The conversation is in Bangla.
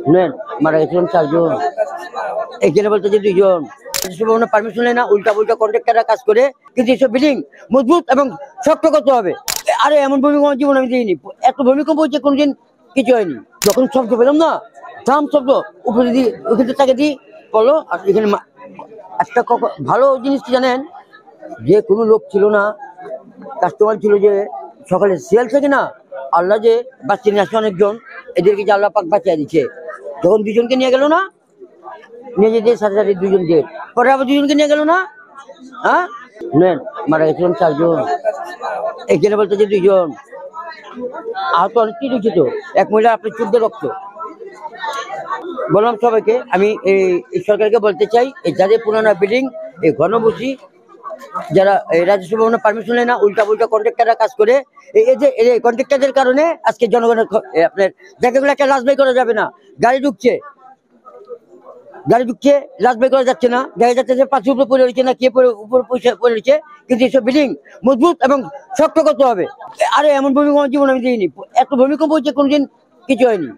শুনেন, মারা গেছিলাম 4 জন, এখানে বলতে যে 2 জন। পারমিশন নেই না, উল্টা পুল্টা কন্ট্রাক্টররা কাজ করে, কিন্তু এসব বিল্ডিং মজবুত এবং শক্ত করতে হবে। আরে এমন ভূমিকম্প জীবন আমি দিইনি, এত ভূমিকম্প হচ্ছে কোনদিন কিছু হয়নি। যখন শব্দ পেলাম না, দাম শব্দ উপরে দিয়ে ওখানে তাকে দিই পড়লো। আর এখানে একটা ভালো জিনিস কি জানেন, যে কোনো লোক ছিল না, কাস্টমার ছিল। যে সকালে সিয়াল থেকে না, আল্লাহ যে বাচ্চা নিয়ে আসছে অনেকজন, এদেরকে যে আল্লাহ পাক বাঁচিয়ে দিচ্ছে। যখন 2 জনকে নিয়ে গেল না, নিয়ে যেতে সাথে সাথে 2 জন ডেট, পরে আবার 2 জনকে নিয়ে গেল না। হ্যাঁ শুনেন, মারা গেছিলাম 4 জন, এখানে বলতে যে 2 জন। আহত অনেক কি দেখছি তো, এক মহিলা আপনার চোখ দিয়ে রক্ত। বললাম সবাইকে, আমি এই সরকারকে বলতে চাই, এই যাদের পুরানো বিল্ডিং, এই ঘনবসতি যারা রাজস্ব ভবনের পারমিশন নেয় না, উল্টা পুল্টা কন্ট্রাক্টররা কাজ করে, এই যে এই কন্ট্রাক্টরদের কারণে আজকে জনগণের আপনার জায়গাগুলো একটা রাজবাই করা যাবে না। গাড়ি ঢুকছে রাজবাই করা যাচ্ছে না, দেখা যাচ্ছে যে পাঁচের উপরে পড়ে রয়েছে না, কে উপরে পয়সা পড়ে রয়েছে। কিন্তু এইসব বিল্ডিং মজবুত এবং শক্ত করতে হবে। আরে এমন ভূমিকম্প জীবন আমি দিইনি, এত ভূমিকম্প হচ্ছে কোনদিন কিছু হয়নি।